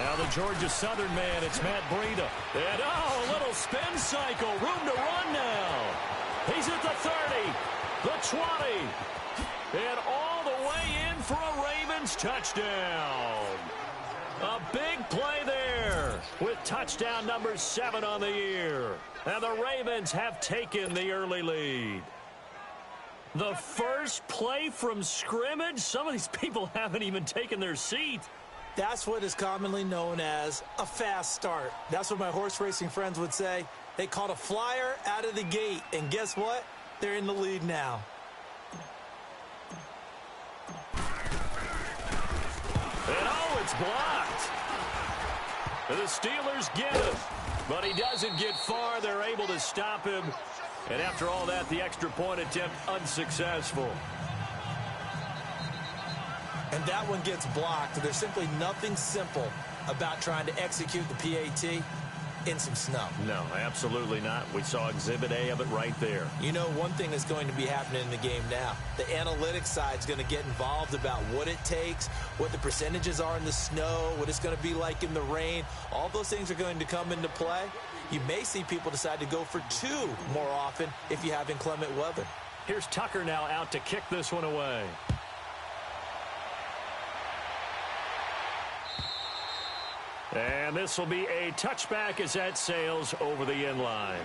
Now the Georgia Southern man, it's Matt Breida. And, a little spin cycle. Room to run now. He's at the 30, the 20, and all the way in for a Ravens touchdown. A big play there with touchdown number 7 on the year. And the Ravens have taken the early lead. The first play from scrimmage? Some of these people haven't even taken their seat. That's what is commonly known as a fast start. That's what my horse racing friends would say. They caught a flyer out of the gate, and guess what? They're in the lead now. And it's blocked. The Steelers get him, but he doesn't get far. They're able to stop him. And after all that, the extra point attempt unsuccessful. And that one gets blocked. There's simply nothing simple about trying to execute the PAT in some snow. No, absolutely not. We saw Exhibit A of it right there. You know, one thing that's going to be happening in the game now, the analytics side is going to get involved about what it takes, what the percentages are in the snow, what it's going to be like in the rain. All those things are going to come into play. You may see people decide to go for 2 more often if you have inclement weather. Here's Tucker now out to kick this one away. And this will be a touchback as that sails over the end line.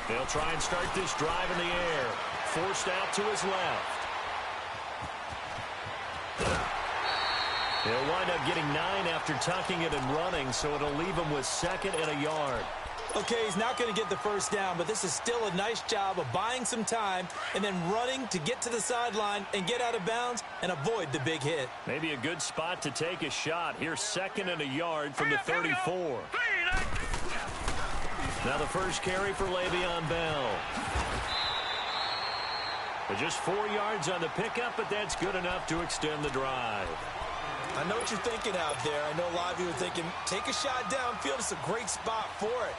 They'll try and start this drive in the air. Forced out to his left. They'll wind up getting 9 after tucking it and running, so it'll leave him with 2nd and a yard. Okay, he's not going to get the first down, but this is still a nice job of buying some time and then running to get to the sideline and get out of bounds and avoid the big hit. Maybe a good spot to take a shot. Here's 2nd and a yard from the 34. Now the first carry for Le'Veon Bell. Just 4 yards on the pickup, but that's good enough to extend the drive. I know what you're thinking out there. I know a lot of you are thinking, take a shot downfield. It's a great spot for it.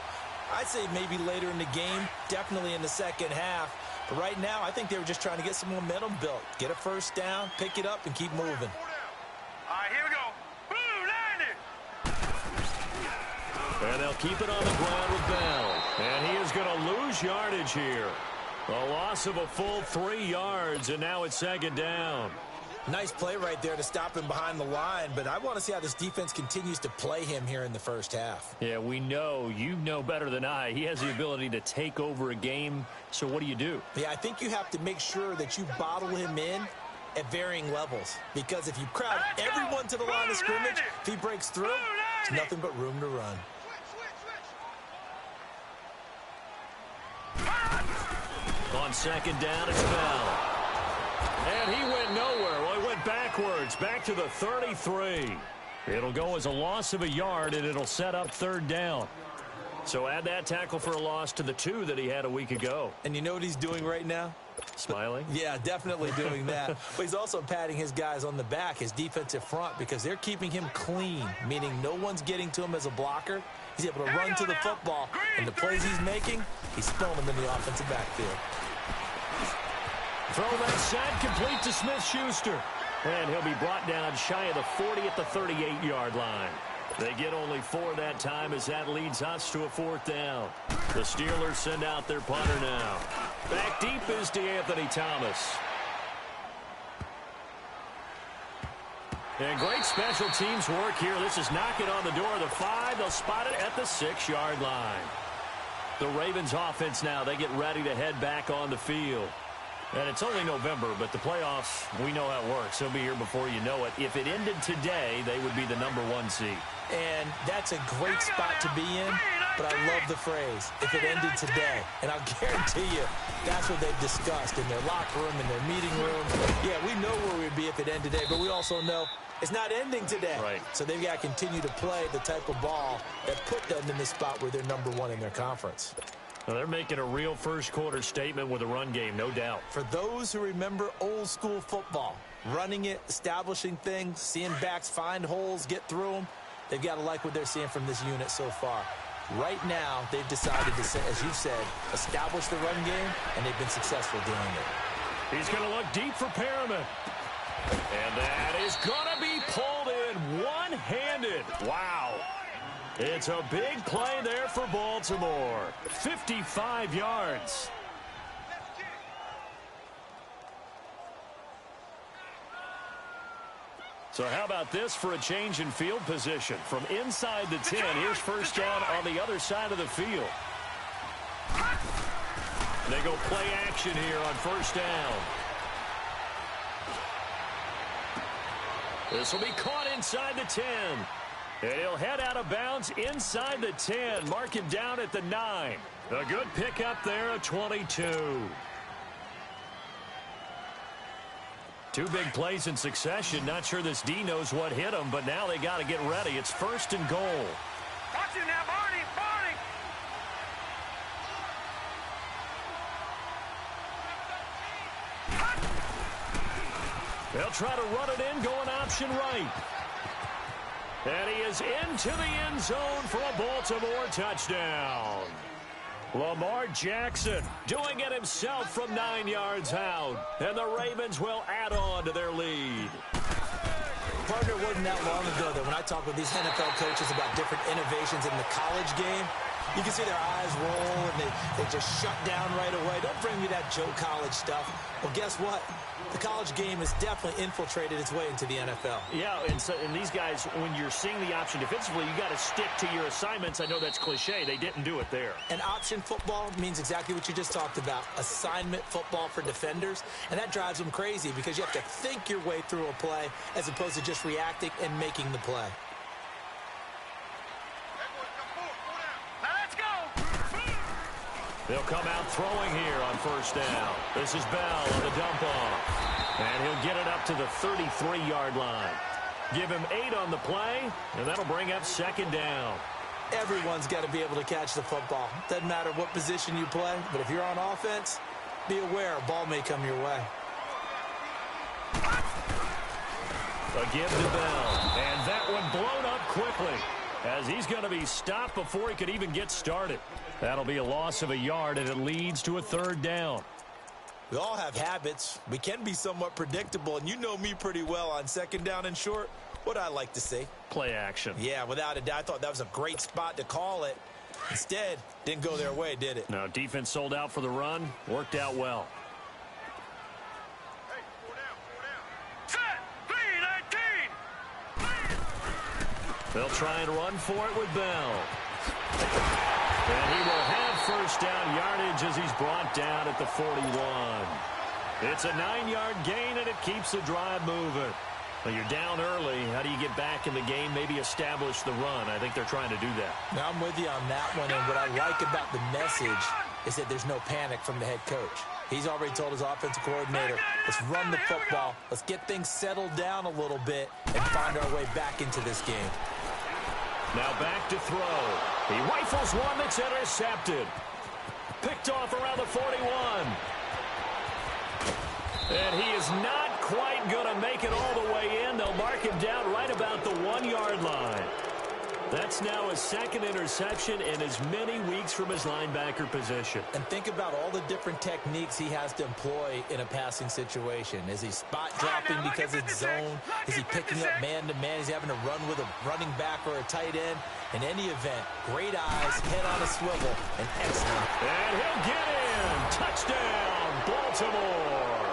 I'd say maybe later in the game, definitely in the second half. But right now, I think they were just trying to get some momentum built. Get a first down, pick it up, and keep moving. All right, here we go. And they'll keep it on the ground with Bell. And he is going to lose yardage here. A loss of a full 3 yards, and now it's 2nd down. Nice play right there to stop him behind the line, but I want to see how this defense continues to play him here in the first half. Yeah, we know. You know better than I. He has the ability to take over a game, so what do you do? Yeah, I think you have to make sure that you bottle him in at varying levels, because if you crowd everyone to the line of scrimmage, if he breaks through, it's nothing but room to run. On 2nd down, it's Bell. And he went nowhere. Well, he went backwards, back to the 33. It'll go as a loss of a yard, and it'll set up 3rd down. So add that tackle for a loss to the 2 that he had a week ago. And you know what he's doing right now? Smiling? Yeah, definitely doing that. But he's also patting his guys on the back, his defensive front, because they're keeping him clean, meaning no one's getting to him as a blocker. He's able to run to the football, and the plays he's making, he's throwing them in the offensive backfield. Throw that set, complete to Smith-Schuster. And he'll be brought down shy of the 40 at the 38-yard line. They get only 4 that time as that leads us to a 4th down. The Steelers send out their punter now. Back deep is DeAnthony Thomas. And great special teams work here. This is knocking on the door of the 5. They'll spot it at the 6-yard line. The Ravens offense now, they get ready to head back on the field. And it's only November, but the playoffs, we know how it works. They'll be here before you know it. If it ended today, they would be the #1 seed. And that's a great spot to be in, but I love the phrase, if it ended today. And I'll guarantee you, that's what they've discussed in their locker room, in their meeting room. Yeah, we know where we'd be if it ended today, but we also know it's not ending today. Right. So they've got to continue to play the type of ball that put them in the spot where they're #1 in their conference. Well, they're making a real first-quarter statement with a run game, no doubt. For those who remember old-school football, running it, establishing things, seeing backs find holes, get through them, they've got to like what they're seeing from this unit so far. Right now, they've decided to, as you said, establish the run game, and they've been successful doing it. He's going to look deep for Perriman. And that is going to be pulled in one-handed. Wow. It's a big play there for Baltimore. 55 yards. So how about this for a change in field position? From inside the 10, here's first down on the other side of the field. They go play action here on first down. This will be caught inside the 10. And he'll head out of bounds inside the 10. Mark him down at the 9. A good pickup there, a 22. Two big plays in succession. Not sure this D knows what hit him, but now they got to get ready. It's first and goal. Watch it now, Barney! Barney! They'll try to run it in, going option right. And he is into the end zone for a Baltimore touchdown. Lamar Jackson doing it himself from 9 yards out. And the Ravens will add on to their lead. Partner, it wasn't that long ago that when I talk with these NFL coaches about different innovations in the college game, you can see their eyes roll and they just shut down right away. Don't bring me that Joe College stuff. Well, guess what? The college game has definitely infiltrated its way into the NFL. Yeah, and these guys, when you're seeing the option defensively, you got to stick to your assignments. I know that's cliche. They didn't do it there. And option football means exactly what you just talked about, assignment football for defenders. And that drives them crazy because you have to think your way through a play as opposed to just reacting and making the play. Now let's go! They'll come out throwing here on first down. This is Bell on the dump off. And he'll get it up to the 33-yard line. Give him 8 on the play, and that'll bring up second down. Everyone's got to be able to catch the football. Doesn't matter what position you play, but if you're on offense, be aware a ball may come your way. A give to Bell, and that one blown up quickly as he's going to be stopped before he could even get started. That'll be a loss of a yard, and it leads to a third down. We all have habits. We can be somewhat predictable, and you know me pretty well on second down and short. What I like to see. Play action. Yeah, without a doubt. I thought that was a great spot to call it. Instead, didn't go their way, did it? No, defense sold out for the run. Worked out well. Hey, 4 down. Set! 3-19! They'll try and run for it with Bell. And he will have first down yardage as he's brought down at the 41. It's a 9-yard gain, and it keeps the drive moving. Well, you're down early. How do you get back in the game, maybe establish the run? I think they're trying to do that. Now, I'm with you on that one, and what I like about the message is that there's no panic from the head coach. He's already told his offensive coordinator, let's run the football, let's get things settled down a little bit, and find our way back into this game. Now back to throw. He rifles one that's intercepted. Picked off around the 41. And he is not quite going to make it all the way in. They'll mark him down right about the 1-yard line. That's now his second interception in as many weeks from his linebacker position. And think about all the different techniques he has to employ in a passing situation. Is he spot dropping because it's zone? Is he picking up man-to-man? Is he having to run with a running back or a tight end? In any event, great eyes, head on a swivel, and excellent. And he'll get in. Touchdown, Baltimore.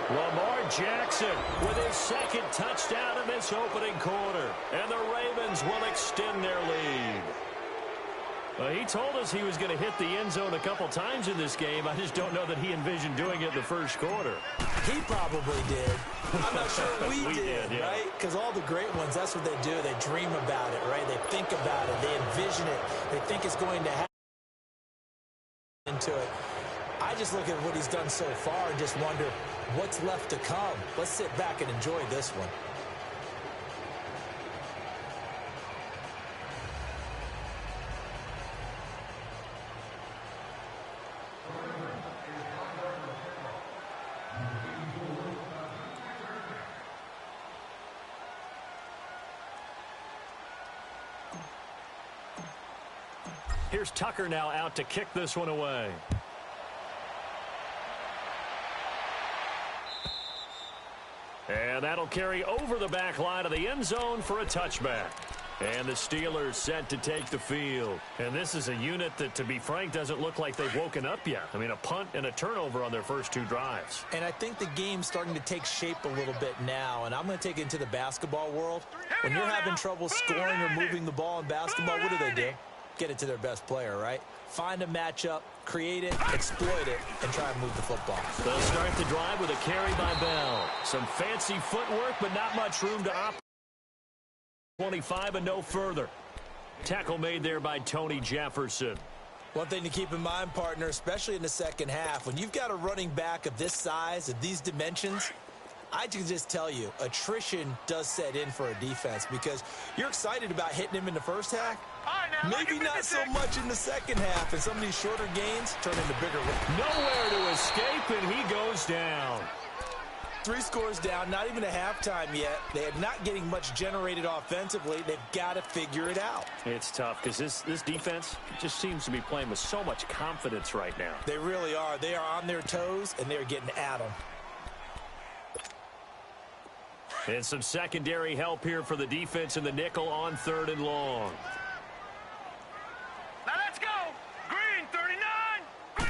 Lamar Jackson with his second touchdown in this opening quarter. And the Ravens will extend their lead. Well, he told us he was going to hit the end zone a couple times in this game. I just don't know that he envisioned doing it in the first quarter. He probably did. I'm not sure we did, yeah. right? Because all the great ones, that's what they do. They dream about it, right? They think about it. They envision it. They think it's going to happen into it. I just look at what he's done so far and just wonder what's left to come. Let's sit back and enjoy this one. Here's Tucker now out to kick this one away. And that'll carry over the back line of the end zone for a touchback. And the Steelers set to take the field. And this is a unit that, to be frank, doesn't look like they've woken up yet. I mean, a punt and a turnover on their first two drives. And I think the game's starting to take shape a little bit now. And I'm going to take it into the basketball world. When you're having trouble scoring or moving the ball in basketball, what do? Get it to their best player, right? Find a matchup, create it, exploit it, and try and move the football. They'll start the drive with a carry by Bell. Some fancy footwork, but not much room to operate. 25 and no further. Tackle made there by Tony Jefferson. One thing to keep in mind, partner, especially in the second half, when you've got a running back of this size, of these dimensions, I can just tell you, attrition does set in for a defense because you're excited about hitting him in the first half. Maybe not so much in the second half, and some of these shorter gains turn into bigger wins. Nowhere to escape, and he goes down. 3 scores down, not even a halftime yet. They are not getting much generated offensively. They've got to figure it out. It's tough because this defense just seems to be playing with so much confidence right now. They really are. They are on their toes, and they're getting at them. And some secondary help here for the defense in the nickel on 3rd and long. Now let's go. Green, 39. Green.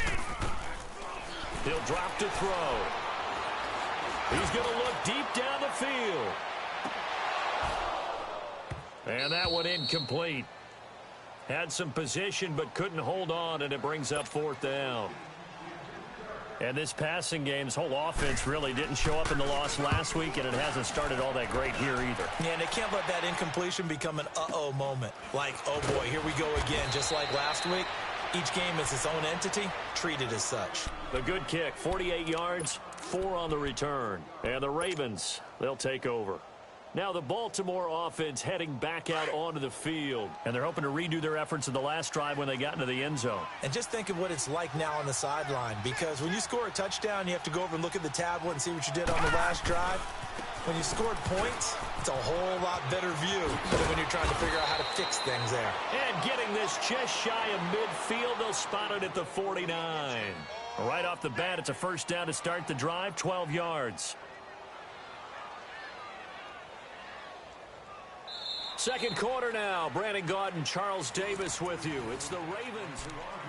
He'll drop to throw. He's going to look deep down the field. And that one incomplete. Had some position but couldn't hold on, and it brings up 4th down. And this passing game, this whole offense really didn't show up in the loss last week, and it hasn't started all that great here either. Yeah, and they can't let that incompletion become an uh-oh moment. Like, oh boy, here we go again, just like last week. Each game is its own entity, treated as such. The good kick, 48 yards, 4 on the return. And the Ravens, they'll take over. Now the Baltimore offense heading back out onto the field. And they're hoping to redo their efforts in the last drive when they got into the end zone. And just think of what it's like now on the sideline. Because when you score a touchdown, you have to go over and look at the tablet and see what you did on the last drive. When you scored points, it's a whole lot better view than when you're trying to figure out how to fix things there. And getting this just shy of midfield, they'll spot it at the 49. Right off the bat, it's a first down to start the drive, 12 yards. Second quarter now. Brandon Gaudin and Charles Davis with you. It's the Ravens who are...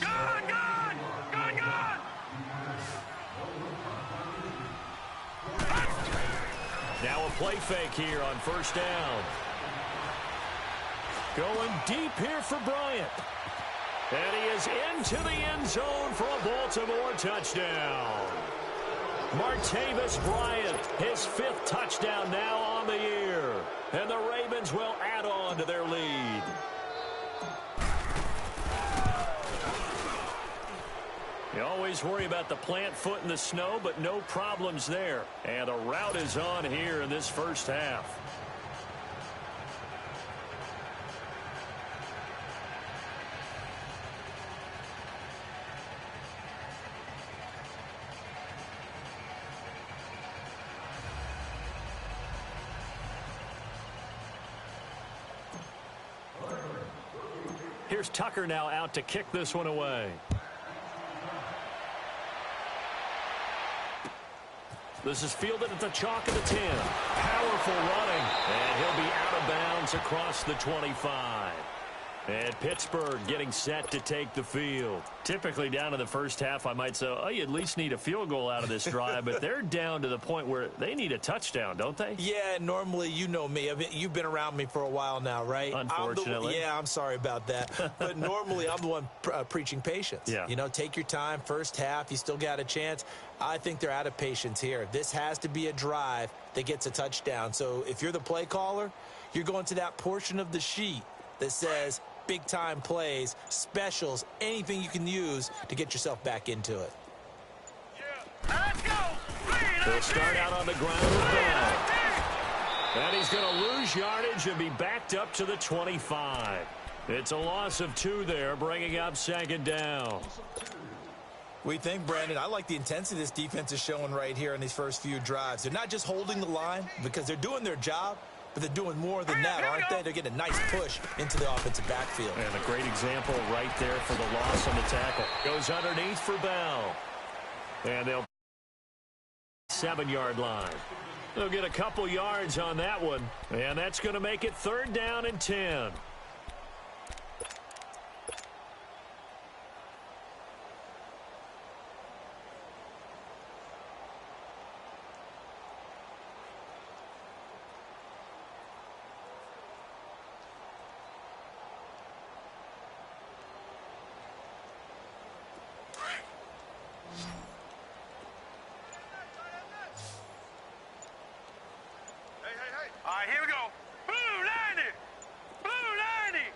Gone, gone, gone, gone. Now a play fake here on first down. Going deep here for Bryant. And he is into the end zone for a Baltimore touchdown. Martavis Bryant, his 5th touchdown now on the year. And the Ravens will add on to their lead. You always worry about the plant foot in the snow, but no problems there. And the route is on here in this first half. Here's Tucker now out to kick this one away. This is fielded at the chalk of the 10. Powerful running. And he'll be out of bounds across the 25. And Pittsburgh getting set to take the field. Typically down in the first half, I might say, oh, you at least need a field goal out of this drive, but they're down to the point where they need a touchdown, don't they? Yeah, normally, you know me. I mean, you've been around me for a while now, right? Unfortunately. I'm sorry about that. But normally, I'm the one preaching patience. Yeah. You know, take your time. First half, you still got a chance. I think they're out of patience here. This has to be a drive that gets a touchdown. So if you're the play caller, you're going to that portion of the sheet that says big-time plays, specials, anything you can use to get yourself back into it. Let's go. They'll start out on the ground with Bell. And he's going to lose yardage and be backed up to the 25. It's a loss of 2 there, bringing up second down. We think, Brandon, I like the intensity this defense is showing right here in these first few drives. They're not just holding the line because they're doing their job, but they're doing more than that, aren't they? They're getting a nice push into the offensive backfield. And a great example right there for the loss on the tackle. Goes underneath for Bell. And they'll 7-yard line. They'll get a couple yards on that one. And that's going to make it 3rd down and 10. All right, here we go. Blue 90. Blue 90.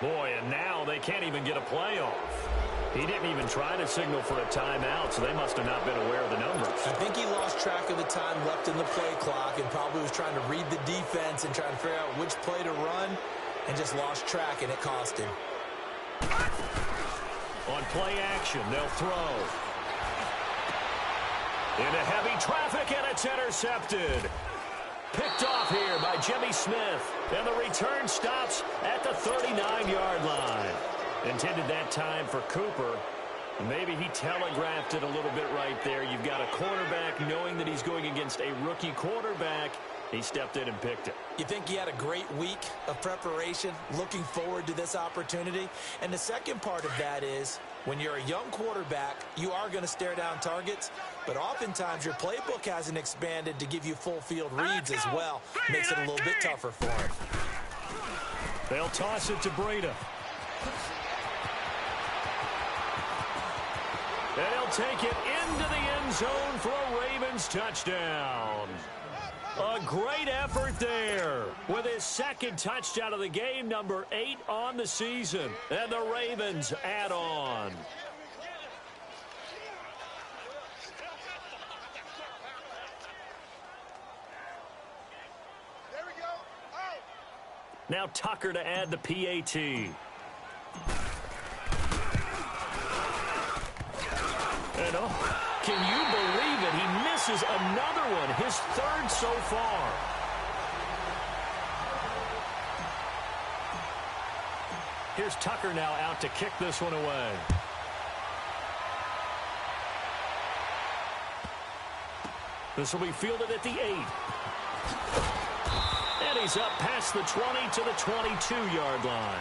Boy, and now they can't even get a play off. He didn't even try to signal for a timeout, so they must have not been aware of the numbers. I think he lost track of the time left in the play clock and probably was trying to read the defense and trying to figure out which play to run and just lost track, and it cost him. On play action, they'll throw. Into heavy traffic, and it's intercepted. Picked off here by Jimmy Smith. And the return stops at the 39-yard line. Intended that time for Cooper. Maybe he telegraphed it a little bit right there. You've got a cornerback knowing that he's going against a rookie quarterback. He stepped in and picked it. You think he had a great week of preparation, looking forward to this opportunity? And the second part of that is, when you're a young quarterback, you are going to stare down targets, but oftentimes your playbook hasn't expanded to give you full field reads as well. Makes it a little bit tougher for him. They'll toss it to Breida. And he'll take it into the end zone for a Ravens touchdown. A great effort there with his second touchdown of the game, number 8 on the season. And the Ravens add on. There we go. Oh. Now Tucker to add the PAT. And can you believe it? He misses another one, his 3rd so far. Here's Tucker now out to kick this one away. This will be fielded at the 8. And he's up past the 20 to the 22-yard line.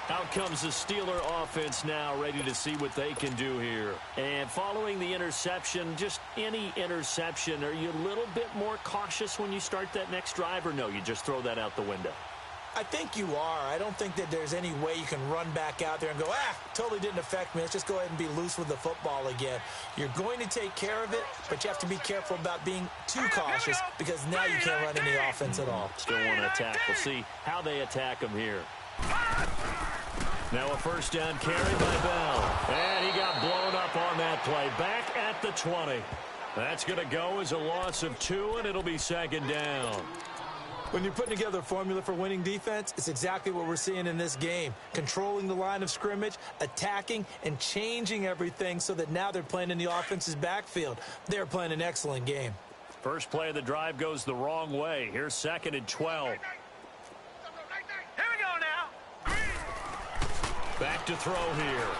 Out comes the Steeler offense now, ready to see what they can do here. And following the interception, just any interception, are you a little bit more cautious when you start that next drive, or no, you just throw that out the window? I think you are. I don't think that there's any way you can run back out there and go, totally didn't affect me. Let's just go ahead and be loose with the football again. You're going to take care of it, but you have to be careful about being too cautious because now you can't run any offense at all. Still want to attack. We'll see how they attack him here. Now a first down carry by Bell. And he got blown up on that play. Back at the 20. That's going to go as a loss of 2, and it'll be second down. When you're putting together a formula for winning defense, it's exactly what we're seeing in this game. Controlling the line of scrimmage, attacking, and changing everything so that now they're playing in the offense's backfield. They're playing an excellent game. First play of the drive goes the wrong way. Here's 2nd and 12. Here we go now. Back to throw here.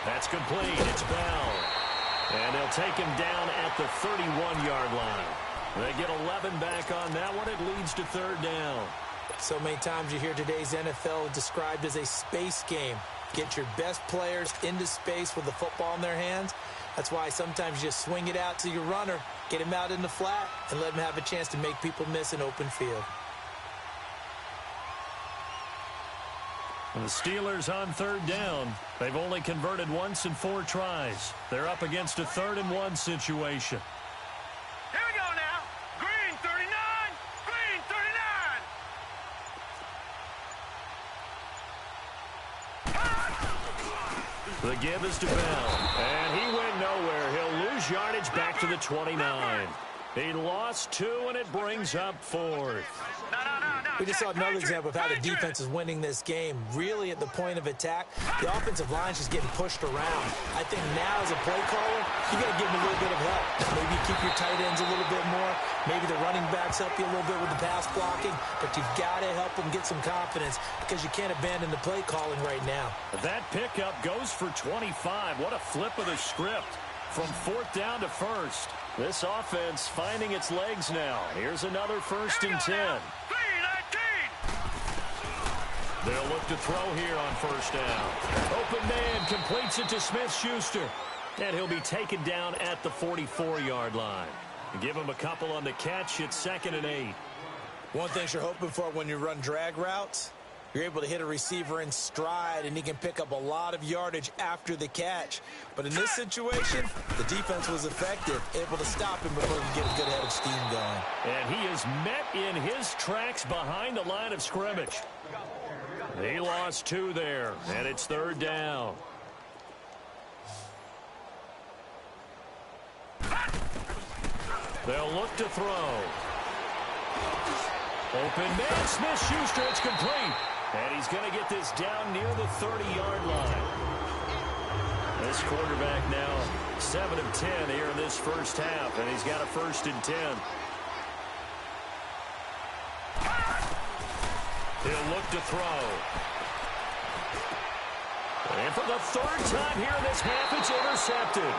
That's complete. It's Bell. And they'll take him down at the 31-yard line. They get 11 back on that one. It leads to third down. So many times you hear today's NFL described as a space game. Get your best players into space with the football in their hands. That's why sometimes you just swing it out to your runner, get him out in the flat, and let him have a chance to make people miss an open field. The Steelers on third down. They've only converted once in 4 tries. They're up against a 3rd and 1 situation. Here we go now. Green 39. Green 39. The give is to Bell. And he went nowhere. He'll lose yardage back to the 29. He lost 2, and it brings up 4th. We just saw another example of how the defense is winning this game. Really at the point of attack, the offensive line is just getting pushed around. I think now as a play caller, you got to give them a little bit of help. Maybe you keep your tight ends a little bit more. Maybe the running backs help you a little bit with the pass blocking. But you've got to help them get some confidence because you can't abandon the play calling right now. That pickup goes for 25. What a flip of the script. From 4th down to 1st. This offense finding its legs now. Here's another 1st and 10. They'll look to throw here on 1st down. Open man completes it to Smith-Schuster. And he'll be taken down at the 44-yard line. Give him a couple on the catch. It's 2nd and 8. One thing you're hoping for when you run drag routes, you're able to hit a receiver in stride, and he can pick up a lot of yardage after the catch. But in this situation, the defense was effective, able to stop him before he could get a good head of steam going. And he is met in his tracks behind the line of scrimmage. He lost 2 there, and it's 3rd down. They'll look to throw. Open man, Smith-Schuster, it's complete. And he's going to get this down near the 30-yard line. This quarterback now 7 of 10 here in this first half, and he's got a 1st and 10. He'll look to throw. And for the 3rd time here in this half, it's intercepted.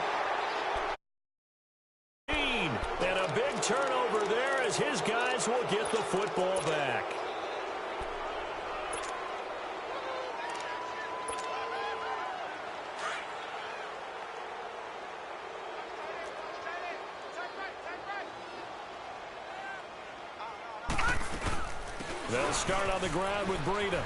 And a big turnover there as his guys will get the football back. They'll start on the ground with Breida.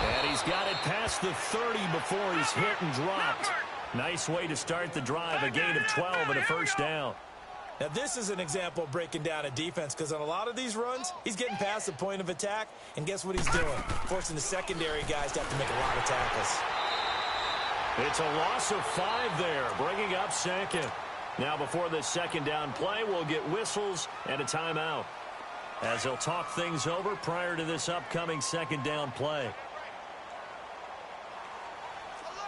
And he's got it past the 30 before he's hit and dropped. Nice way to start the drive, a gain of 12 and a 1st down. Now, this is an example of breaking down a defense because on a lot of these runs, he's getting past the point of attack, and guess what he's doing? Forcing the secondary guys to have to make a lot of tackles. It's a loss of 5 there, bringing up 2nd. Now, before this 2nd down play, we'll get whistles and a timeout as they'll talk things over prior to this upcoming 2nd down play.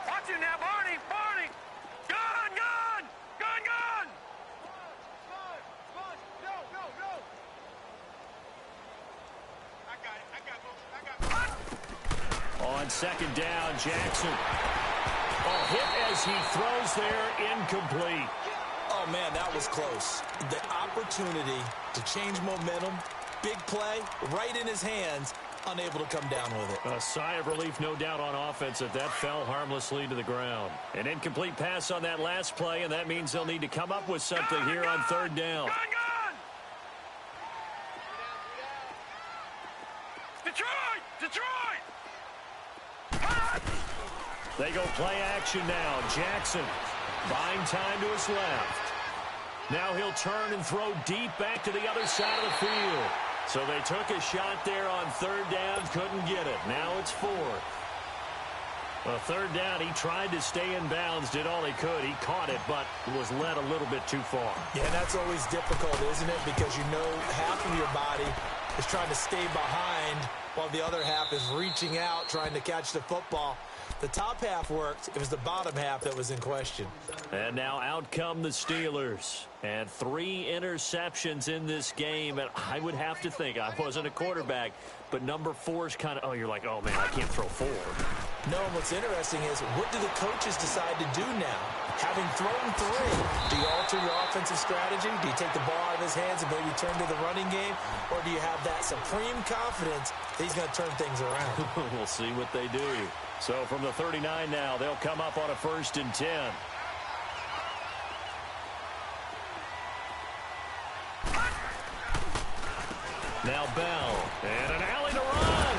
Watch it now, Barney! Barney! Gun! Gun! Gun! Gun! Go! Go! Go! I got it. On 2nd down, Jackson. Oh, hit as he throws there, incomplete. Oh, man, that was close. The opportunity to change momentum, big play, right in his hands, unable to come down with it. A sigh of relief, no doubt, on offense if that fell harmlessly to the ground. An incomplete pass on that last play, and that means they'll need to come up with something here on 3rd down. Gun! Gun! Detroit! Detroit! They go play action now. Jackson buying time to his left. Now he'll turn and throw deep back to the other side of the field. So they took a shot there on 3rd down, couldn't get it. Now it's 4th. Well, 3rd down, he tried to stay in bounds, did all he could. He caught it, but was led a little bit too far. Yeah, and that's always difficult, isn't it? Because you know half of your body is trying to stay behind while the other half is reaching out, trying to catch the football. The top half worked. It was the bottom half that was in question. And now out come the Steelers. And 3 interceptions in this game. And I would have to think, I wasn't a quarterback, but number 4 is kind of, oh, you're like, oh, man, I can't throw 4. No, and what's interesting is, what do the coaches decide to do now? Having thrown 3, do you alter your offensive strategy? Do you take the ball out of his hands and maybe turn to the running game? Or do you have that supreme confidence that he's going to turn things around? We'll see what they do. So from the 39 now, they'll come up on a 1st and 10. Now Bell, and an alley to run.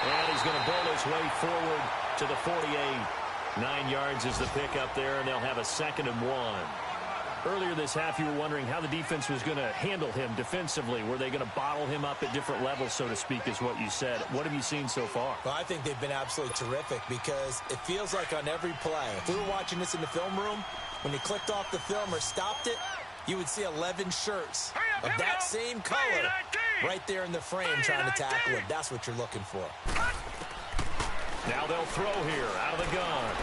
And he's going to bowl his way forward to the 48. 9 yards is the pickup there, and they'll have a 2nd and 1. Earlier this half, you were wondering how the defense was going to handle him defensively. Were they going to bottle him up at different levels, so to speak, is what you said. What have you seen so far? Well, I think they've been absolutely terrific because it feels like on every play, if we were watching this in the film room, when you clicked off the film or stopped it, you would see 11 shirts of that same color right there in the frame trying to tackle him. That's what you're looking for. Now they'll throw here out of the gun.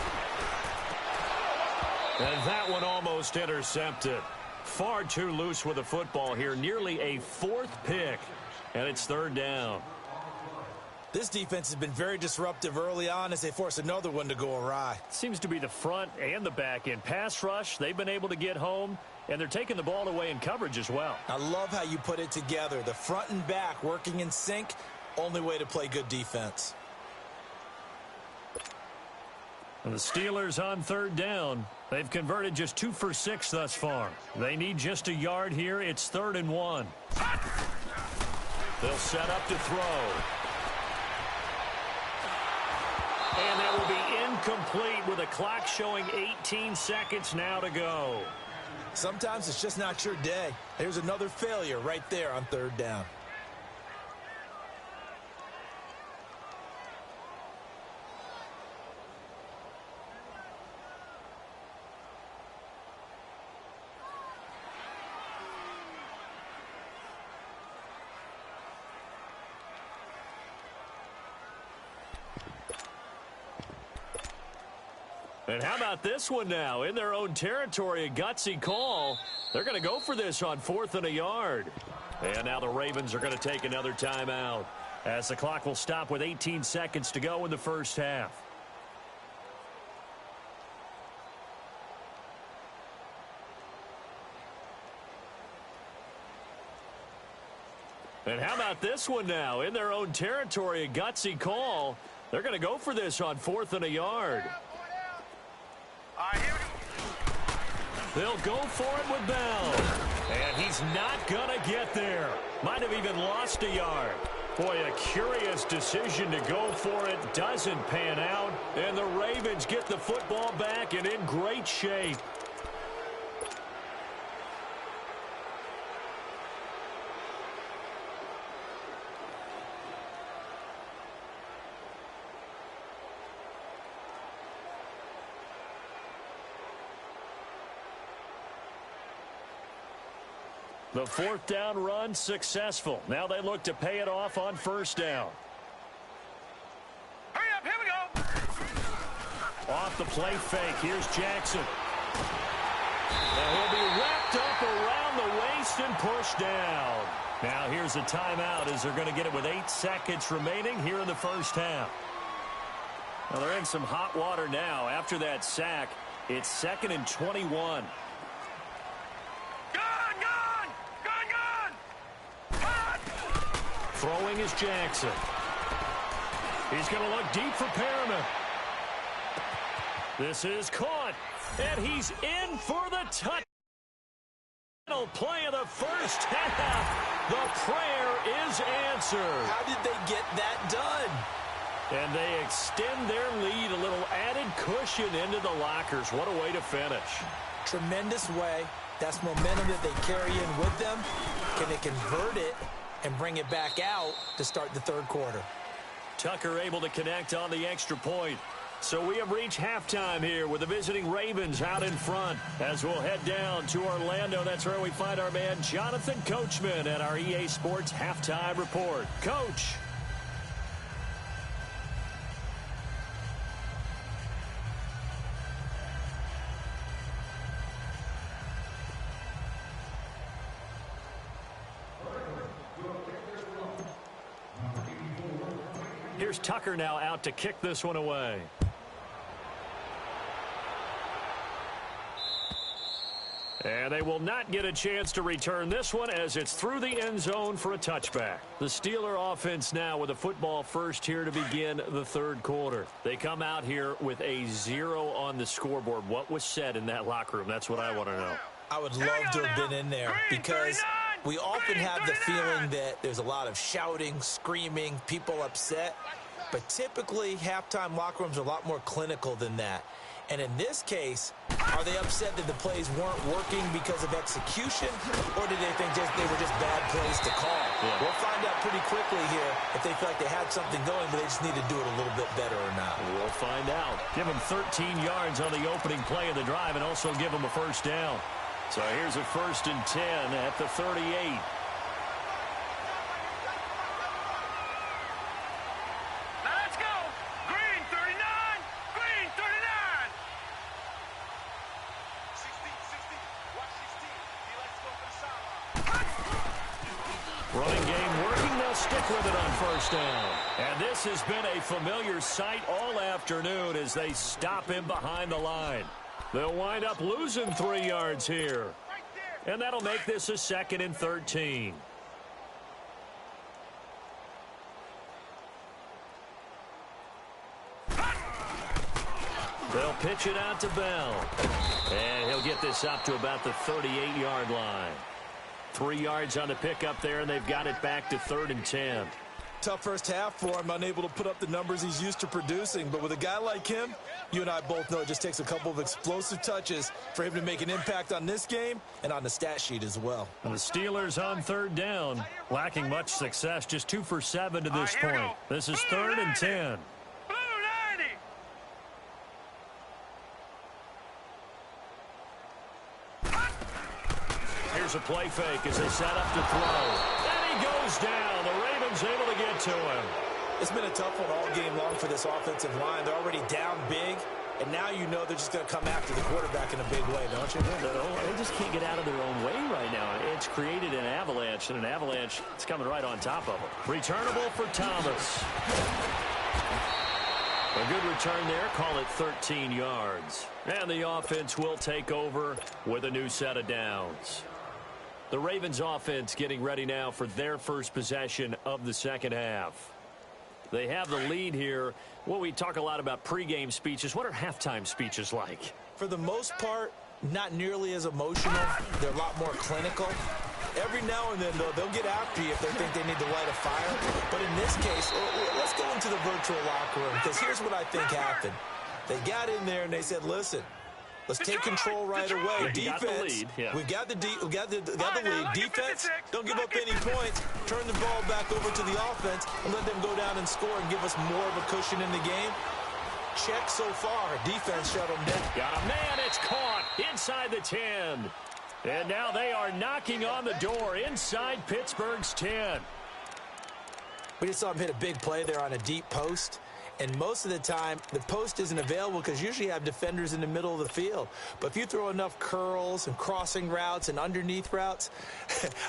And that one almost intercepted. Far too loose with the football here. Nearly a 4th pick. And it's 3rd down. This defense has been very disruptive early on as they force another one to go awry. Seems to be the front and the back end. Pass rush, they've been able to get home. And they're taking the ball away in coverage as well. I love how you put it together. The front and back working in sync. Only way to play good defense. And the Steelers on 3rd down. They've converted just 2 for 6 thus far. They need just a yard here. It's 3rd and 1. They'll set up to throw. And that will be incomplete with a clock showing 18 seconds now to go. Sometimes it's just not your day. There's another failure right there on 3rd down. And how about this one now? In their own territory, a gutsy call. They're going to go for this on 4th and a yard. And now the Ravens are going to take another timeout as the clock will stop with 18 seconds to go in the first half. And how about this one now? In their own territory, a gutsy call. They're going to go for this on 4th and a yard. They'll go for it with Bell. And he's not going to get there. Might have even lost a yard. Boy, a curious decision to go for it. Doesn't pan out. And the Ravens get the football back and in great shape. The 4th down run successful. Now they look to pay it off on 1st down. Hurry up, here we go. Off the play fake. Here's Jackson. And he'll be wrapped up around the waist and pushed down. Now here's a timeout as they're going to get it with 8 seconds remaining here in the first half. Well, they're in some hot water now. After that sack, it's 2nd and 21. Throwing is Jackson. He's going to look deep for Perriman. This is caught, and he's in for the touch. Final play of the first half. The prayer is answered. How did they get that done? And they extend their lead, a little added cushion into the lockers. What a way to finish. Tremendous way. That's momentum that they carry in with them. Can they convert it and bring it back out to start the 3rd quarter? Tucker able to connect on the extra point. So we have reached halftime here with the visiting Ravens out in front. As we'll head down to Orlando, that's where we find our man Jonathan Coachman at our EA Sports Halftime Report. Coach. Here's Tucker now out to kick this one away. And they will not get a chance to return this one as it's through the end zone for a touchback. The Steeler offense now with a football first here to begin the third quarter. They come out here with a 0 on the scoreboard. What was said in that locker room? That's what I want to know. I would love to have been in there because we often have the feeling that there's a lot of shouting, screaming, people upset. But typically, halftime locker rooms are a lot more clinical than that. And in this case, are they upset that the plays weren't working because of execution, or did they think they were just bad plays to call? Yeah. We'll find out pretty quickly here if they feel like they had something going, but they just need to do it a little bit better or not. We'll find out. Give them 13 yards on the opening play of the drive and also give them a first down. So here's a 1st and 10 at the 38. Running game working. They'll stick with it on first down. And this has been a familiar sight all afternoon as they stop him behind the line. They'll wind up losing 3 yards here. And that'll make this a 2nd and 13. They'll pitch it out to Bell. And he'll get this up to about the 38-yard line. 3 yards on the pickup there, and they've got it back to 3rd and 10. Tough first half for him, unable to put up the numbers he's used to producing. But with a guy like him, you and I both know it just takes a couple of explosive touches for him to make an impact on this game and on the stat sheet as well. And the Steelers on 3rd down, lacking much success, just 2 for 7 to this point. This is 3rd and 10. Here's a play fake as they set up to throw. And he goes down. The Ravens able to get to him. It's been a tough one all game long for this offensive line. They're already down big, and now you know they're just going to come after the quarterback in a big way, don't you? They just can't get out of their own way right now. It's created an avalanche, and an avalanche is coming right on top of them. Returnable for Thomas. A good return there. Call it 13 yards. And the offense will take over with a new set of downs. The Ravens offense getting ready now for their first possession of the second half. They have the lead here. Well, we talk a lot about pregame speeches. What are halftime speeches like? For the most part, not nearly as emotional. They're a lot more clinical. Every now and then, though, they'll get after you if they think they need to light a fire. But in this case, let's go into the virtual locker room, because here's what I think happened. They got in there and they said, listen, let's take control right away. Defense, we got the lead. Defense, don't give up any points. Turn the ball back over to the offense and let them go down and score and give us more of a cushion in the game. Check so far. Defense shut them down. Got a man. It's caught inside the 10. And now they are knocking on the door inside Pittsburgh's 10. We just saw him hit a big play there on a deep post. And most of the time, the post isn't available because usually you have defenders in the middle of the field. But if you throw enough curls and crossing routes and underneath routes,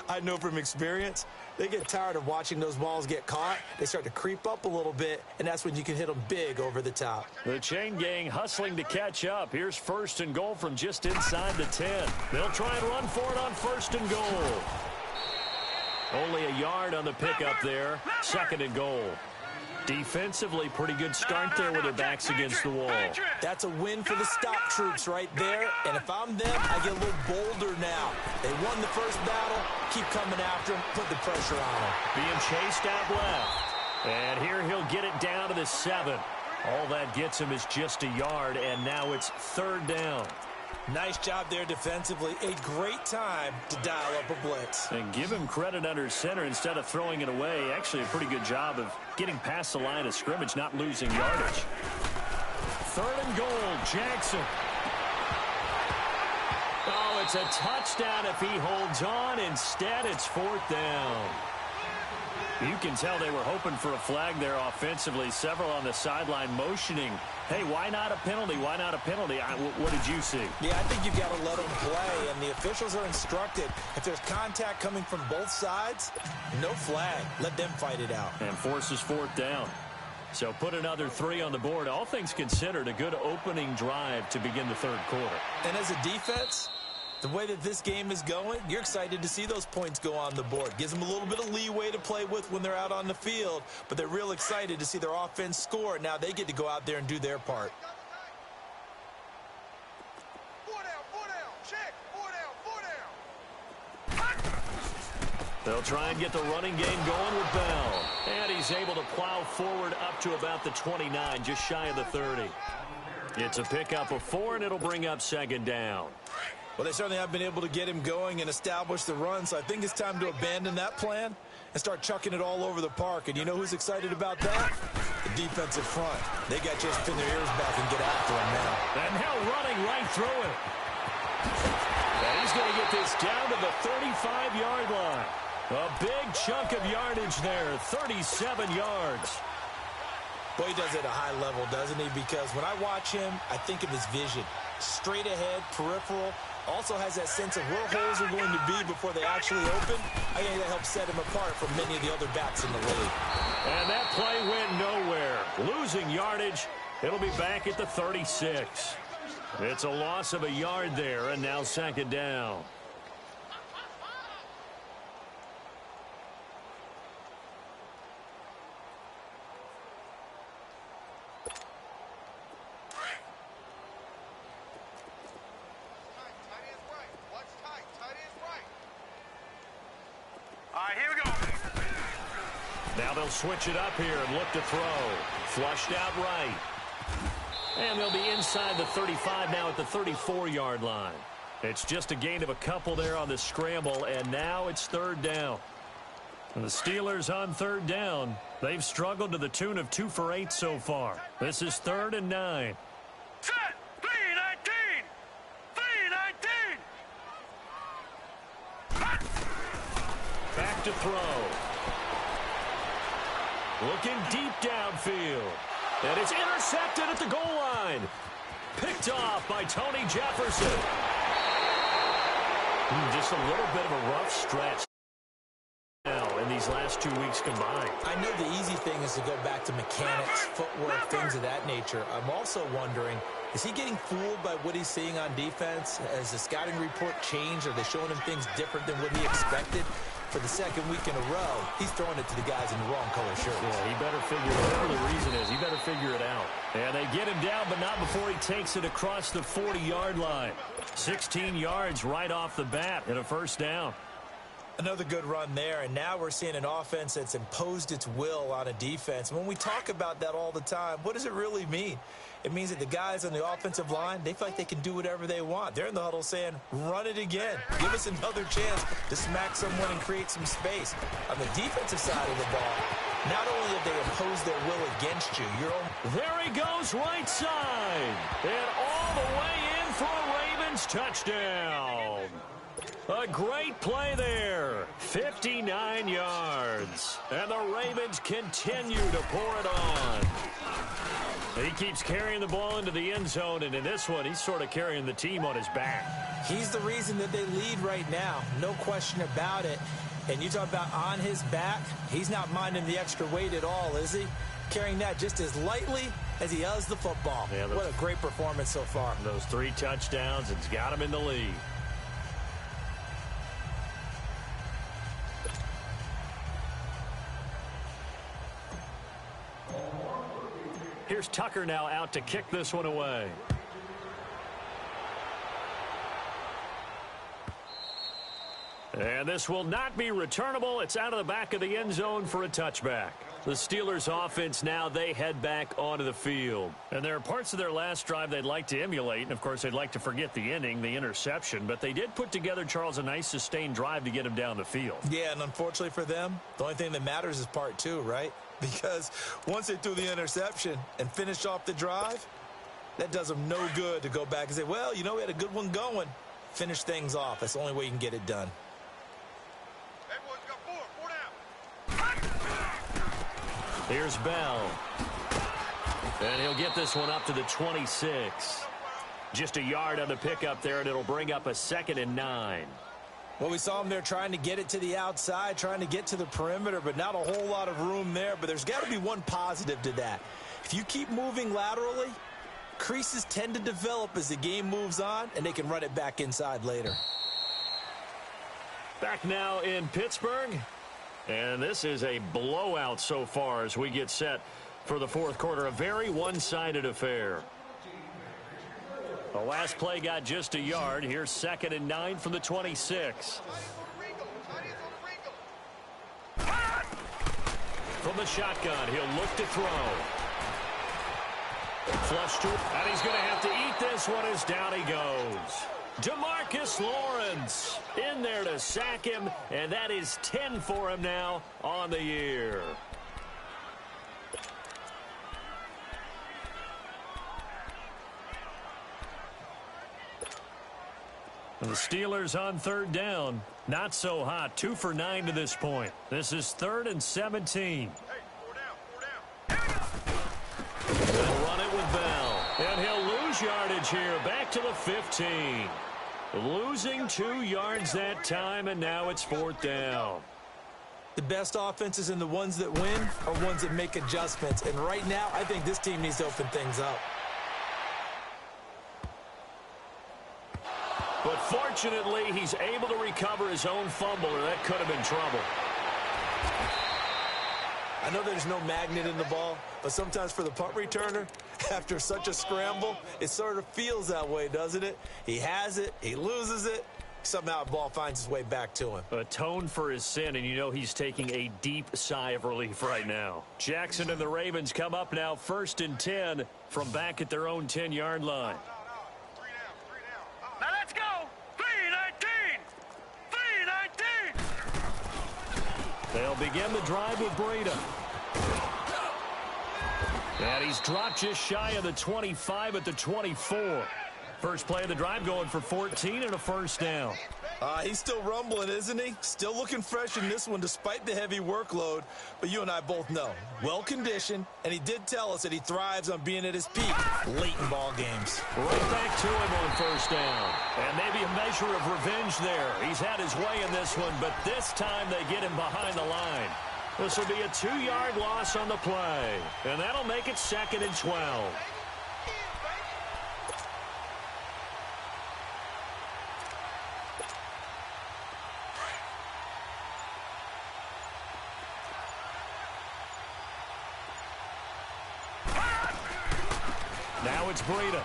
I know from experience, they get tired of watching those balls get caught. They start to creep up a little bit, and that's when you can hit them big over the top. The chain gang hustling to catch up. Here's 1st and goal from just inside the 10. They'll try and run for it on 1st and goal. Only a yard on the pickup there. 2nd and goal. Defensively, pretty good start there with their backs against the wall. That's a win for the stop troops right there. And if I'm them, I get a little bolder now. They won the first battle. Keep coming after them. Put the pressure on them. Being chased out left. And here he'll get it down to the 7. All that gets him is just a yard, and now it's 3rd down. Nice job there defensively. A great time to dial up a blitz. And give him credit under center instead of throwing it away. Actually a pretty good job of getting past the line of scrimmage, not losing yardage. 3rd and goal, Jackson. Oh, it's a touchdown if he holds on. Instead, it's 4th down. You can tell they were hoping for a flag there offensively. Several on the sideline motioning. Hey, why not a penalty? Why not a penalty? What did you see? Yeah, I think you've got to let them play, and the officials are instructed. If there's contact coming from both sides, no flag. Let them fight it out. And forces 4th down. So put another 3 on the board. All things considered, a good opening drive to begin the third quarter. And as a defense, the way that this game is going, you're excited to see those points go on the board. Gives them a little bit of leeway to play with when they're out on the field, but they're real excited to see their offense score. Now they get to go out there and do their part. They'll try and get the running game going with Bell. And he's able to plow forward up to about the 29, just shy of the 30. It's a pickup of 4, and it'll bring up second down. Well, they certainly have been able to get him going and establish the run, so I think it's time to abandon that plan and start chucking it all over the park. And you know who's excited about that? The defensive front. They got just to pin their ears back and get after him now. And now running right through it. And he's going to get this down to the 35-yard line. A big chunk of yardage there, 37 yards. Boy, he does it at a high level, doesn't he? Because when I watch him, I think of his vision. Straight ahead, peripheral. Also has that sense of where holes are going to be before they actually open. I think that helps set him apart from many of the other backs in the league. And that play went nowhere. Losing yardage. It'll be back at the 36. It's a loss of a yard there, and now second down. Now they'll switch it up here and look to throw. Flushed out right. And they'll be inside the 35 now at the 34-yard line. It's just a gain of a couple there on the scramble, and now it's third down. And the Steelers on third down. They've struggled to the tune of 2 for 8 so far. This is 3rd and 9. Set! 3-19! 3-19! Back to throw. Looking deep downfield. And it's intercepted at the goal line. Picked off by Tony Jefferson. Just a little bit of a rough stretch now in these last 2 weeks combined. I know the easy thing is to go back to mechanics, footwork, things of that nature. I'm also wondering, is he getting fooled by what he's seeing on defense? Has the scouting report changed? Are they showing him things different than what he expected? For the second week in a row, he's throwing it to the guys in the wrong color shirts. Yeah, he better figure whatever the reason is. He better figure it out. And they get him down, but not before he takes it across the 40-yard line. 16 yards right off the bat and a first down. Another good run there, and now we're seeing an offense that's imposed its will on a defense. When we talk about that all the time, what does it really mean? It means that the guys on the offensive line, they feel like they can do whatever they want. They're in the huddle saying, run it again. Give us another chance to smack someone and create some space. On the defensive side of the ball, not only have they imposed their will against you, there he goes right side. And all the way in for a Ravens touchdown. A great play there. 59 yards. And the Ravens continue to pour it on. He keeps carrying the ball into the end zone, and in this one, he's sort of carrying the team on his back. He's the reason that they lead right now. No question about it. And you talk about on his back, he's not minding the extra weight at all, is he? Carrying that just as lightly as he does the football. Yeah, what a great performance so far. Those 3 touchdowns, it's got him in the lead. Here's Tucker now out to kick this one away. And this will not be returnable. It's out of the back of the end zone for a touchback. The Steelers offense now, they head back onto the field. And there are parts of their last drive they'd like to emulate. And, of course, they'd like to forget the inning, the interception. But they did put together, Charles, a nice sustained drive to get him down the field. Yeah, and unfortunately for them, the only thing that matters is part 2, right? Because once they threw the interception and finished off the drive, that does them no good to go back and say, well, you know, we had a good one going. Finish things off. That's the only way you can get it done. Everyone's got 4 down. Here's Bell. And he'll get this one up to the 26. Just a yard on the pickup there, and it'll bring up a 2nd and 9. Well, we saw him there trying to get it to the outside, trying to get to the perimeter, but not a whole lot of room there. But there's got to be one positive to that. If you keep moving laterally, creases tend to develop as the game moves on, and they can run it back inside later. Back now in Pittsburgh, and this is a blowout so far as we get set for the fourth quarter. A very one-sided affair. The last play got just a yard. Here's 2nd and 9 from the 26. From the shotgun, he'll look to throw. Flush to, and he's going to have to eat this one as down he goes. DeMarcus Lawrence in there to sack him, and that is 10 for him now on the year. The Steelers on 3rd down. Not so hot. 2 for 9 to this point. This is 3rd and 17. They'll run it with Bell. And he'll lose yardage here. Back to the 15. Losing 2 yards that time, and now it's 4th down. The best offenses and the ones that win are ones that make adjustments. And right now, I think this team needs to open things up. But fortunately, he's able to recover his own fumble, or that could have been trouble. I know there's no magnet in the ball, but sometimes for the punt returner, after such a scramble, it sort of feels that way, doesn't it? He has it, he loses it, somehow the ball finds its way back to him. Atone for his sin, and you know he's taking a deep sigh of relief right now. Jackson and the Ravens come up now 1st and 10 from back at their own 10-yard line. Now let's go. 3-19. 3-19. They'll begin the drive with Breida. And he's dropped just shy of the 25 at the 24. First play of the drive going for 14 and a 1st down. He's still rumbling, isn't he? Still looking fresh in this one despite the heavy workload. But you and I both know, well-conditioned, and he did tell us that he thrives on being at his peak late in ball games. Right back to him on 1st down. And maybe a measure of revenge there. He's had his way in this one, but this time they get him behind the line. This will be a 2-yard loss on the play. And that'll make it 2nd and 12. Now it's Breida.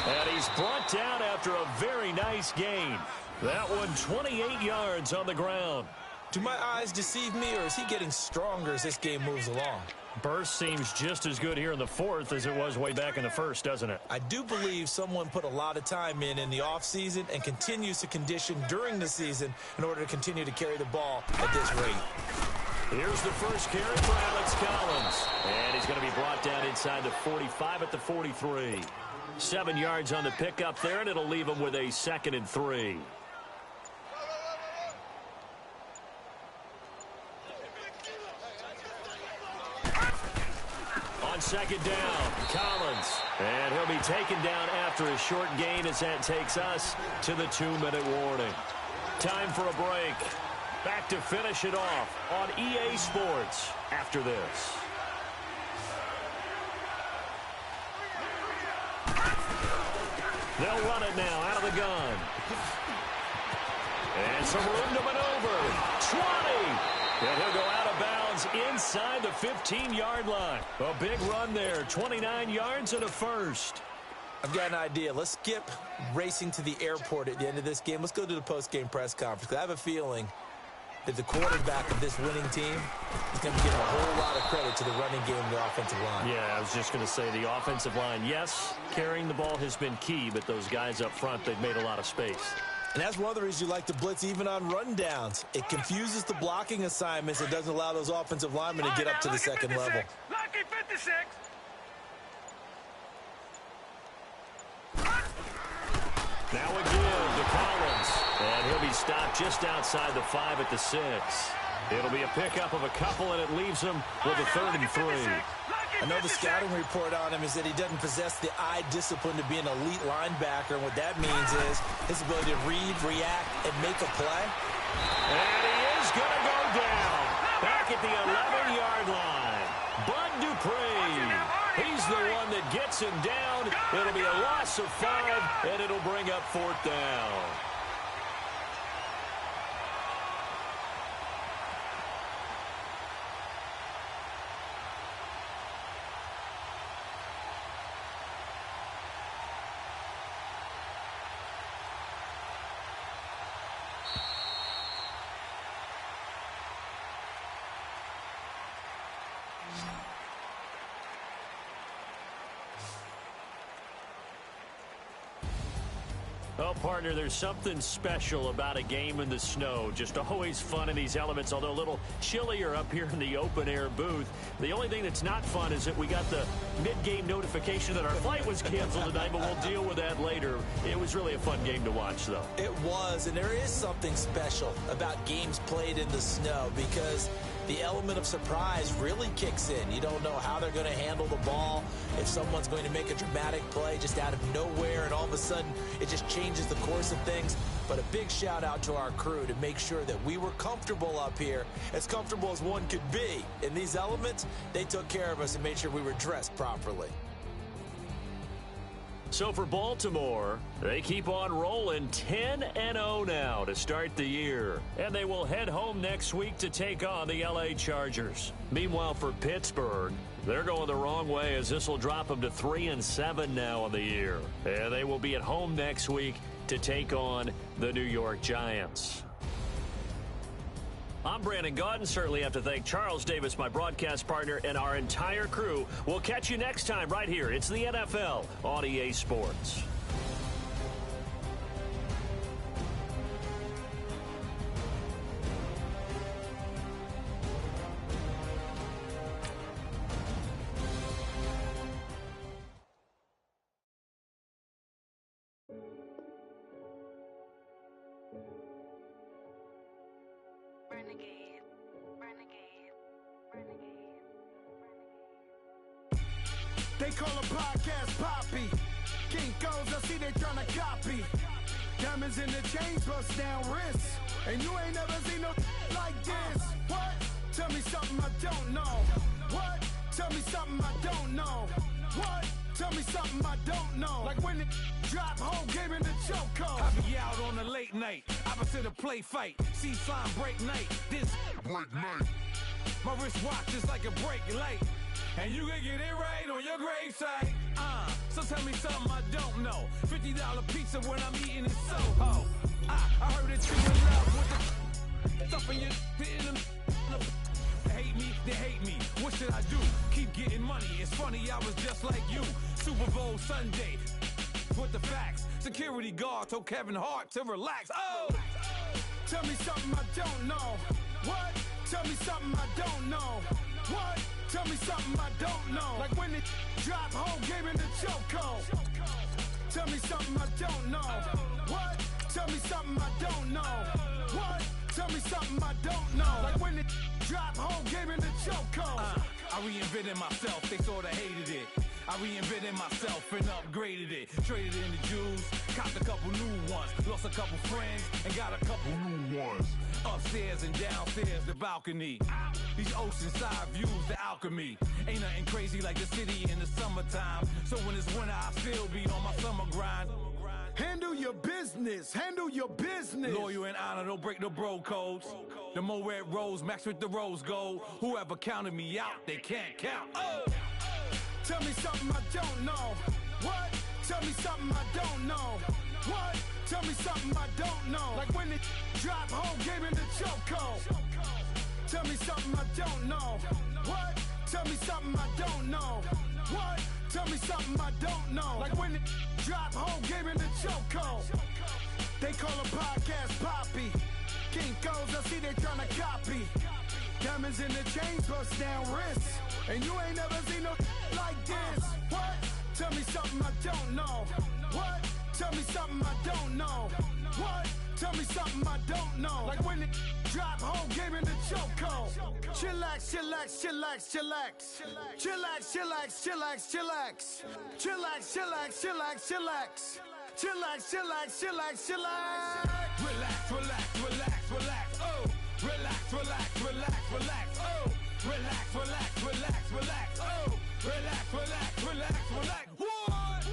And he's brought down after a very nice gain. That one 28 yards on the ground. Do my eyes deceive me, or is he getting stronger as this game moves along? Burst seems just as good here in the 4th as it was way back in the 1st, doesn't it? I do believe someone put a lot of time in the offseason and continues to condition during the season in order to continue to carry the ball at this rate. Here's the first carry for Alex Collins. And he's going to be brought down inside the 45 at the 43. 7 yards on the pickup there, and it'll leave him with a 2nd and 3. On 2nd down, Collins. And he'll be taken down after a short gain as that takes us to the 2-minute warning. Time for a break. Back to finish it off on EA Sports after this. They'll run it now out of the gun. And some room to maneuver. 20. And he'll go out of bounds inside the 15-yard line. A big run there. 29 yards and a 1st. I've got an idea. Let's skip racing to the airport at the end of this game. Let's go to the post-game press conference. I have a feeling that the quarterback of this winning team is going to give a whole lot of credit to the running game and the offensive line. Yeah, I was just going to say the offensive line, yes, carrying the ball has been key, but those guys up front, they've made a lot of space. And that's one of the reasons you like to blitz even on rundowns. It confuses the blocking assignments. It doesn't allow those offensive linemen to get up to the second level. Lucky 56. Now a give to Collins. And he'll be stopped just outside the 5 at the 6. It'll be a pickup of a couple, and it leaves him with a 3rd and 3. Lucky I know the scouting report on him is that he doesn't possess the eye discipline to be an elite linebacker, and what that means is his ability to read, react, and make a play. And he is going to go down back at the 11-yard line. Bud Dupree, he's the one that gets him down. It'll be a loss of 5, and it'll bring up 4th down. Well, partner, there's something special about a game in the snow. Just always fun in these elements, although a little chillier up here in the open-air booth. The only thing that's not fun is that we got the mid-game notification that our flight was canceled tonight, but we'll deal with that later. It was really a fun game to watch, though. It was, and there is something special about games played in the snow because the element of surprise really kicks in. You don't know how they're going to handle the ball, if someone's going to make a dramatic play just out of nowhere, and all of a sudden it just changes the course of things. But a big shout out to our crew to make sure that we were comfortable up here, as comfortable as one could be. In these elements, they took care of us and made sure we were dressed properly. So for Baltimore, they keep on rolling 10-0 now to start the year. And they will head home next week to take on the LA Chargers. Meanwhile, for Pittsburgh, they're going the wrong way as this will drop them to 3-7 now on the year. And they will be at home next week to take on the New York Giants. I'm Brandon Gaudin. Certainly have to thank Charles Davis, my broadcast partner, and our entire crew. We'll catch you next time right here. It's the NFL on EA Sports. They call a podcast Poppy. Kinkos, I see they tryna copy. Diamonds in the chains, bust down wrists. And you ain't never seen no like this. What? Tell me something I don't know. What? Tell me something I don't know. What? Tell me something I don't know. Like when it drop, whole game in the chokehold. I be out on a late night, opposite a play fight. See slime break night, this break night. My wristwatch is like a brake light. And you can get it right on your gravesite. So tell me something I don't know. $50 pizza when I'm eating in Soho. I heard that you in love with the stuff in your hate me, they hate me. What should I do? Keep getting money. It's funny, I was just like you. Super Bowl Sunday with the facts. Security guard told Kevin Hart to relax. Oh! Tell me something I don't know. What? Tell me something I don't know. What? Tell me something I don't know. Like when it drop, whole game in the chokehold. Tell me something I don't know. What? Tell me something I don't know. What? Tell me something I don't know. Like when it drop, whole game in the chokehold. I reinvented myself, they sorta hated it. I reinvented myself and upgraded it. Traded in the Jews, copped a couple new ones. Lost a couple friends and got a couple new ones. Upstairs and downstairs, the balcony. These oceanside views, the alchemy. Ain't nothing crazy like the city in the summertime. So when it's winter, I still be on my summer grind. Handle your business, handle your business. Loyal and honor, don't break the bro codes. The more red rose, max with the rose gold. Whoever counted me out, they can't count. Oh! Tell me something I don't know. What? Tell me something I don't know. What? Tell me something I don't know. Like when it drop, whole game in the chokehold. Tell me something I don't know. What? Tell me something I don't know. What? Tell me something I don't know. Like when it drop, whole game in the chokehold. They call a podcast Poppy. Kinkos, I see they tryna copy. Diamonds in the chains, bust down wrists. And you ain't never seen no like this. What? Tell me something I don't know. What? Tell me something I don't know. What? Tell me something I don't know. Like when it drop, whole game in the chokehold. Chillax, chillax, chillax, chillax. Chillax, chillax, chillax, chillax. Chillax, chillax, chillax, chillax. Chillax, chillax, chillax, chillax. Relax, relax, relax, relax. Oh, relax, relax, relax, relax. Oh, relax, relax, relax, relax. Oh, relax, relax, relax, relax. What?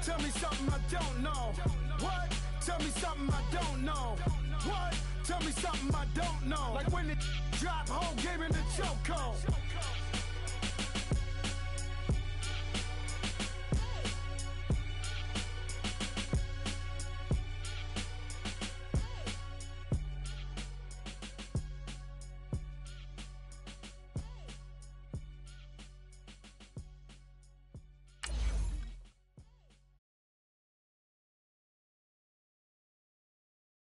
Tell me something I don't know. What? Tell me something I don't know. What? Tell me something I don't know. Like when it drop, whole game in the chokehold.